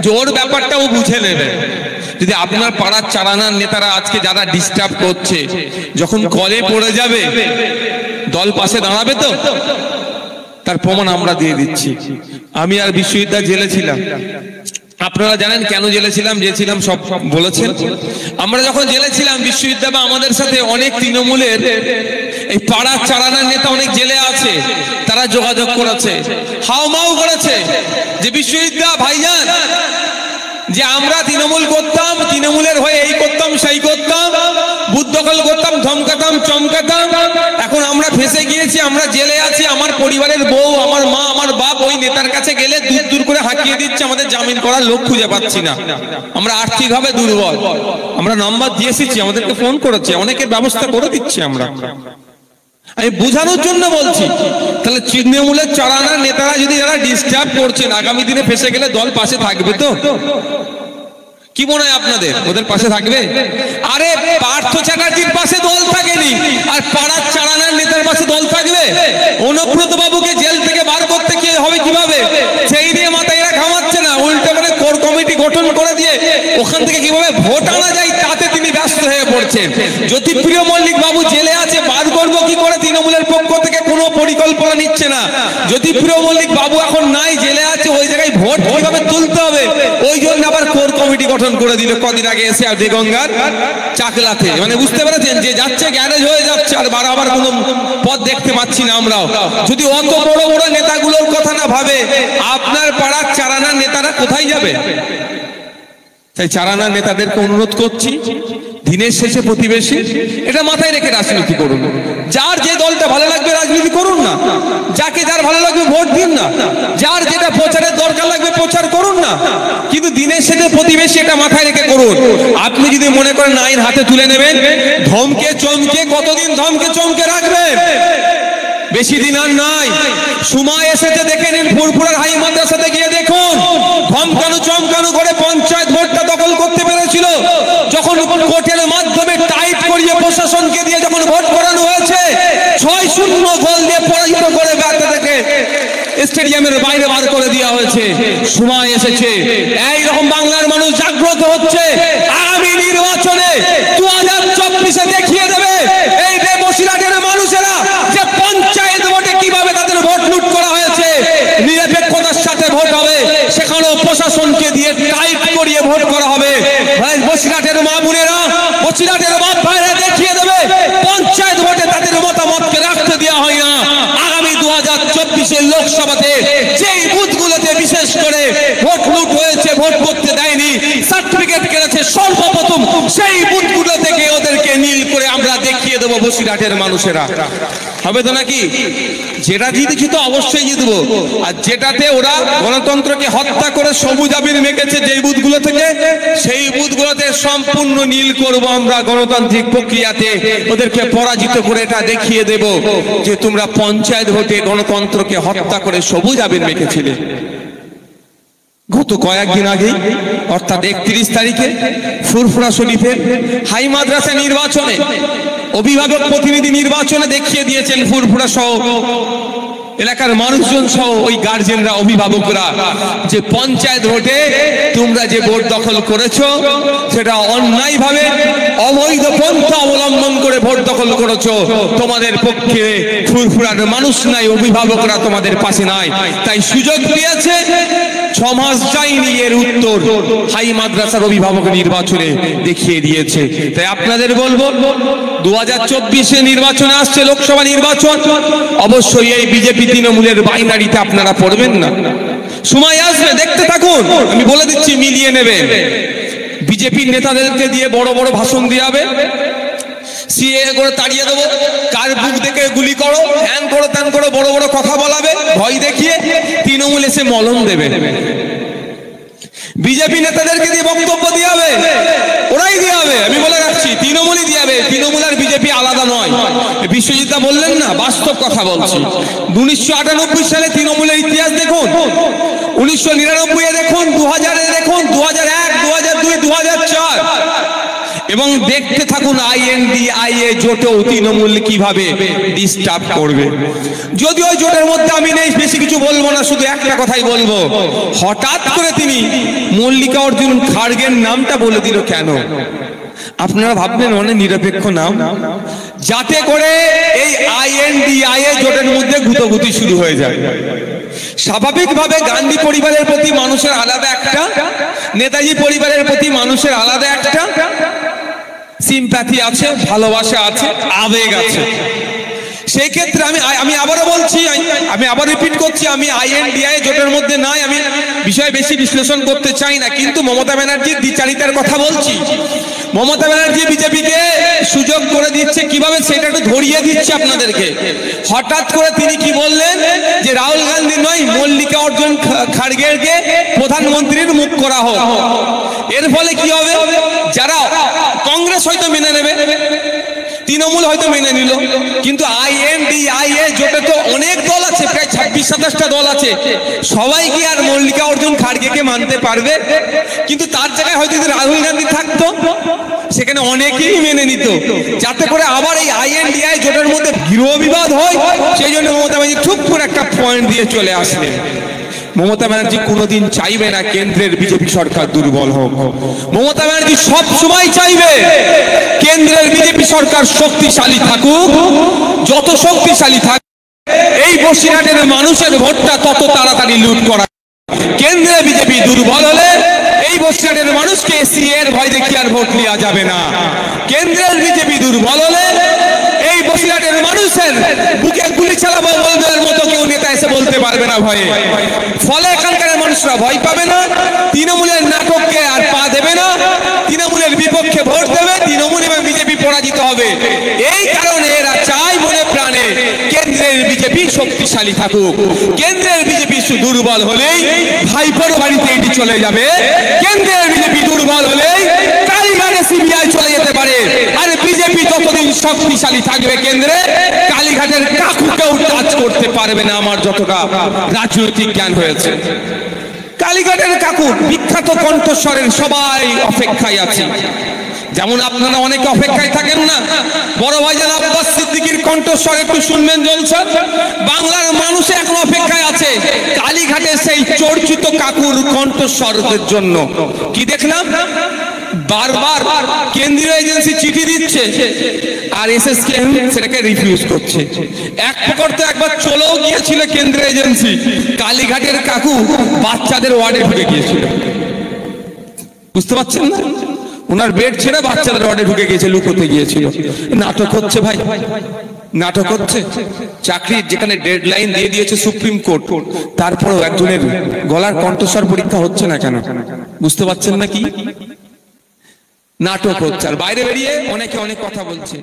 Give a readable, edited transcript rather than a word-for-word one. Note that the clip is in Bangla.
যে ওর ব্যাপারটা ও বুঝে নেবে। যদি আপনার পাড়ার চালানার নেতারা আজকে যারা ডিস্টার্ব করছে, যখন কলে পড়ে যাবে দল পাশে দাঁড়াবে তো? তার প্রমাণ আমরা দিয়ে দিচ্ছি। আমি আর বিশ্ববিদ্যালয় জেলে ছিলাম, আপনারা জানেন কেন জেলে ছিলাম, যে ছিলাম সব বলেছেন। আমরা যখন জেলে ছিলাম বিশ্ববিদ্যালয় আমাদের সাথে অনেক তৃণমূলের এই পাড়ার চালানার নেতা অনেক জেলে আছে, তারা যোগাযোগ করেছে, হাওমাও করেছে যে বিশ্ববিদ্যালয় ভাইজান, যে আমরা তৃণমূল করতাম, তৃণমূলের হয়ে এই করতাম সেই করতাম, বুথ দখল করতাম, ধমকাতাম চমকাতাম, এখন আমরা ফেঁসে গিয়েছি, আমরা জেলে আছি, আমার পরিবারের বউ, আমার মা, আমার বাপ ওই নেতার কাছে গেলে দূর দূর করে হাঁকিয়ে দিচ্ছে, আমাদের জামিন করার লোক খুঁজে পাচ্ছি না, আমরা আর্থিকভাবে দুর্বল, আমরা নাম্বার দিয়ে এসেছি, আমাদেরকে ফোন করেছে, অনেকের ব্যবস্থা করে দিচ্ছি আমরা। আমি বোঝানোর জন্য বলছি, তাহলে তৃণমূলের চালানার নেতারা যদি যারা ডিস্টার্ব করছেন, আগামী দিনে ফেসে গেলে দল পাশে থাকবে তো? কি মনে হয় আপনাদের ওদের পাশে থাকবে? আরে পার্থ চ্যাটার্জির পাশে দল থাকেনি, আর পাড়ার চালানার নেতার পাশে দল থাকবে? অনুব্রত বাবুকে জেল থেকে বার করতে কি হবে, কিভাবে সেই নিয়ে মাথায় এরা ঘামাচ্ছে না, উল্টো করে কোর কমিটি গঠন করে দিয়ে ওখান থেকে কিভাবে ভোট আনা যায় তাতে তিনি ব্যস্ত হয়ে পড়ছেন। জ্যোতিপ্রিয় মল্লিক বাবু জেলে আছে, বার করবো কি করে, তৃণমূলের পক্ষ থেকে কোনো পরিকল্পনা নিচ্ছে না। জ্যোতিপ্রিয় মল্লিক বাবু এখন নাই, জেলে আছে, ওই জায়গায় ভোট কিভাবে তুলতে হবে ওই জন্য আবার কোর কমিটি গঠন করে দিল কদিন আগে এসে আর দেগঙ্গার চাকলাতে। মানে বুঝতে পেরেছেন যে যাচ্ছে গ্যারেজ হয়ে যাচ্ছে, আর বারবার কোনো পথ দেখতে পাচ্ছি না আমরাও। যদি অত বড় বড় নেতাগুলোর কথা না ভাবে, আপনার পাড়ার চালানার নেতারা কোথায় যাবে? তাই চালানার নেতাদেরকে অনুরোধ করছি, দিনের শেষে প্রতিবেশী, এটা মাথায় রেখে রাজনীতি করুন। যার যে দলটা ভালো লাগবে রাজনীতি করুন না, যাকে যার ভালো লাগবে ভোট দিন না, যার যেটা প্রচারের দরকার লাগবে প্রচার করুন না, কিন্তু দিনের শেষে প্রতিবেশী এটা মাথায় রেখে করুন। আপনি যদি মনে করেন আইন হাতে তুলে নেবেন, ধমকে চমকে কতদিন ধমকে চমকে রাখবেন? বেশি দিন আর নাই, সময় এসেছে, দেখে নিন। ফুরফুরার হাই মাদ্রাসাতে গিয়ে দেখুন, ধমকানো চমকানো করে পঞ্চায়েত ভোটটা দখল করতে পেরেছিল, যখন কোর্টের মাধ্যমে টাইপ করিয়ে প্রশাসনকে দিয়ে যখন ভোট করানো হয়েছে, 6-0 গোল দিয়ে পরাজিত করে ব্যাট থেকে স্টেডিয়ামের বাইরে বার করে দেওয়া হয়েছে। সময় এসেছে, এইরকম বাংলার মানুষ জাগ্রত হচ্ছে, আগামী নির্বাচনে 2024-এ দেখিয়ে দেবে এই বসিরহাটের মানুষেরা যে পঞ্চায়েত ভোটে কিভাবে তাদের ভোট লুট করা হয়েছে। নিরপেক্ষতার সাথে ভোট হবে, সেখানেও প্রশাসনকে দিয়ে টাইপ করিয়ে ভোট করা হবে। বসিরহাটের মা বোনেরা, বসিরহাটের বাপ ভাইরা দেখিয়ে দেবে পঞ্চায়েত ভোটে তাদের মতামতকে রাখতে দেওয়া হয় না। আগামী 2024-এর লোকসভাতে যেই বুথগুলোতে বিশেষ করে ভোট লুট হয়েছে, ভোট করতে দেয়নি, সার্টিফিকেট কেটেছে, সর্বপ্রথম সেই বুথগুলো থেকে ওদেরকে নীল করে আমরা দেখিয়ে দেবো বসিরহাটের মানুষেরা। হবে তো নাকি? যেটা জিতেছি তো অবশ্যই জিতবো, আর যেটাতে ওরা গণতন্ত্রকে হত্যা করে সবুজ আবির মেখেছে যেই বুথগুলো থেকে, সেই বুথগুলোতে সম্পূর্ণ নীল করব আমরা গণতান্ত্রিক প্রক্রিয়াতে, ওদেরকে পরাজিত করে এটা দেখিয়ে দেব যে তোমরা পঞ্চায়েত ভোটে গণতন্ত্রকে হত্যা করে সবুজ আবির মেখেছিলে। গত কয়েকদিন আগেই অর্থাৎ 31 তারিখে ফুরফুরা শরীফের হাই মাদ্রাসা নির্বাচনে, অভিভাবক প্রতিনিধি নির্বাচনে দেখিয়ে দিয়েছেন ফুরফুরা সহ এলাকার মানুষজন সহ ওই গার্জেনরা, অভিভাবকরা, যে পঞ্চায়েত ভোটে তোমরা যে ভোট দখল করেছো সেটা অন্যায়ভাবে অবৈধ পন্থা অবলম্বন করে ভোট দখল করেছো। তোমাদের পক্ষে ফুরফুরার মানুষ নাই, অভিভাবকরা তোমাদের পাশে নাই, তাই সুযোগ পেয়েছে। 6 মাস যায়নি এর উত্তর হাই মাদ্রাসার অভিভাবক নির্বাচনে দেখিয়ে দিয়েছে। তাই আপনাদের বলবো, 2024-এ নির্বাচনে আসছে লোকসভা নির্বাচন, অবশ্যই এই বিজেপি তৃণমূলের বাইনারিতে আপনারা পড়বেন না। সময় আসবে, দেখতে থাকুন, আমি বলে দিচ্ছি, মিলিয়ে নেবেন। বিজেপির নেতাদেরকে দিয়ে বড় বড় ভাষণ দিয়ে হবে, সিএ করে তাড়িয়ে দেবো, কার বুক দেখে গুলি করো, হ্যান করো, ত্যান করো, বড় বড় কথা বলাবে, ভয় দেখিয়ে তৃণমূল এসে মলম দেবে। বিজেপি নেতাদেরকে দিয়ে বক্তব্য দিয়ে হবে, ওরাই দিয়ে হবে, আমি বলে রাখছি, তৃণমূলই দিয়ে হবে। তৃণমূল আর বিজেপি আলাদা নয়। বিশ্বজিৎ বললেন না, বাস্তব কথা বলছি। 1998 সালে তৃণমূলের ইতিহাস দেখুন, 1999-এ দেখুন, 2000-এ দেখুন, 2001, 2002, 2004 এবং দেখতে থাকুন INDIA জোটেও তৃণমূল কিভাবে ডিস্টার্ব করবে। যদি ওই জোটের মধ্যে আমি নেই, বেশি কিছু বলবো না, শুধু একটা কথাই বলবো, হঠাৎ করে তিনি মল্লিকা অর্জুন খাড়গের নামটা বলে দিল কেন? আপনারা ভাববেন অনেক নিরপেক্ষ নাম, যাতে করে এই INDIA জোটের মধ্যে গুতোগুতি শুরু হয়ে যায়। স্বাভাবিকভাবে গান্ধী পরিবারের প্রতি মানুষের আলাদা একটা, নেতাজি পরিবারের প্রতি মানুষের আলাদা একটা সিম্প্যাথি আছে, ভালোবাসা আছে, আবেগ আছে। সেই ক্ষেত্রে আমি আবারও বলছি, আমি আবার রিপিট করছি, আমি INDIA জোটের মধ্যে নাই, আমি বিষয় বেশি বিশ্লেষণ করতে চাই না, কিন্তু মমতা ব্যানার্জির দ্বিচারিতার কথা বলছি। মমতা ব্যানার্জি বিজেপিকে সুযোগ করে দিচ্ছে কিভাবে, সেটা একটু ধরিয়ে দিচ্ছে আপনাদেরকে। হঠাৎ করে তিনি কি বললেন যে রাহুল গান্ধী নয়, মল্লিকা অর্জুন খাড়গেকে প্রধানমন্ত্রীর মুখ করা হোক। এর ফলে কি হবে, যারা কংগ্রেস হয়তো মেনে নেবে, তৃণমূল হয়তো মেনে নিল, কিন্তু INDIA জোটে তো অনেক দল আছে, প্রায় 26-27টা দল আছে, সবাই কি আর মল্লিকা অর্জুন খাড়গেকে মানতে পারবে? কিন্তু তার জায়গায় হয়তো যদি রাহুল গান্ধী থাকতো, সেখানে অনেকেই মেনে নিত, যাতে করে আবার এই INDIA জোটের মধ্যে গৃহ বিবাদ হয়। সেই জন্য মমতা ব্যানার্জি ঠুক করে একটা পয়েন্ট দিয়ে চলে আসলেন। মমতা ব্যানার্জি কোনোদিন চাইবে না কেন্দ্রের বিজেপি সরকার দুর্বল হোক। মমতা ব্যানার্জি সব সময় চাইবে কেন্দ্রের বিজেপি সরকার শক্তিশালী থাকুক। যত শক্তিশালী থাকুক, এই বসিরহাটের মানুষের ভোটটা তত তাড়াতাড়ি লুট করা। কেন্দ্রে বিজেপি দুর্বল হলে এই বসিরহাটের মানুষকে সিএর ভয় দেখিয়ে আর ভোট নেওয়া যাবে না। কেন্দ্রের বিজেপি দুর্বল হলে এই বসিরহাটের মানুষের বুকে গুলি চালাবো বলবে মতো কেউ নেতা এসে বলতে পারবে না ভয়ে। ফলে এখানকার মানুষরা ভয় পাবে না, তৃণমূলের নাটককে আর পা দেবে না, তৃণমূলের বিপক্ষে ভোট দেবে, তৃণমূল এবং বিজেপি পরাজিত হবে। এই কারণে এরা চায় মনে প্রাণে কেন্দ্রের বিজেপি শক্তিশালী থাকুক। কেন্দ্রের বিজেপি দুর্বল হলেই ভাইপোর বাড়িতে এটি চলে যাবে। কেন্দ্রের বিজেপি দুর্বল হলেই কালীঘাটে CBI চলে যেতে পারে। আর বিজেপি যতদিন শক্তিশালী থাকবে কেন্দ্রে, কালীঘাটের কাকুকেও টাচ করতে পারবে না। আমার যতটা রাজনৈতিক জ্ঞান হয়েছে, কালীঘাটের কাকুর বিখ্যাত কণ্ঠস্বরের সবাই অপেক্ষায় আছে। যেমন আপনারা অনেকে অপেক্ষায় থাকেন না, বড় ভাইজান আব্বাস সিদ্দিকীর কণ্ঠস্বর একটু শুনবেন জলসা। বাংলার মানুষ এখন অপেক্ষায় আছে কালীঘাটের সেই চর্চিত কাকুর কণ্ঠস্বরের জন্য। কি দেখলাম, বারবার কেন্দ্রীয় এজেন্সি চিঠি দিচ্ছে আর SSKM সেটাকে রিফিউজ করছে। এক প্রকার তো একবার চলেও গিয়েছিল কেন্দ্রীয় এজেন্সি, কালীঘাটের কাকু বাচ্চাদের ওয়ার্ডে ঢুকে গিয়েছিল। বুঝতে পারছেন না, ওনার বেড ছেড়ে বাচ্চাদের ওয়ার্ডে ঢুকে গিয়েছে, লুকোতে গিয়েছিল। নাটক হচ্ছে ভাই, নাটক হচ্ছে। চাকরির যেখানে ডেডলাইন দিয়ে দিয়েছে সুপ্রিম কোর্ট, তারপরেও একজনের গলার কণ্ঠস্বর পরীক্ষা হচ্ছে না কেন? বুঝতে পারছেন না কি নাটক হচ্ছে? আর বাইরে বেরিয়ে অনেকে অনেক কথা বলছে।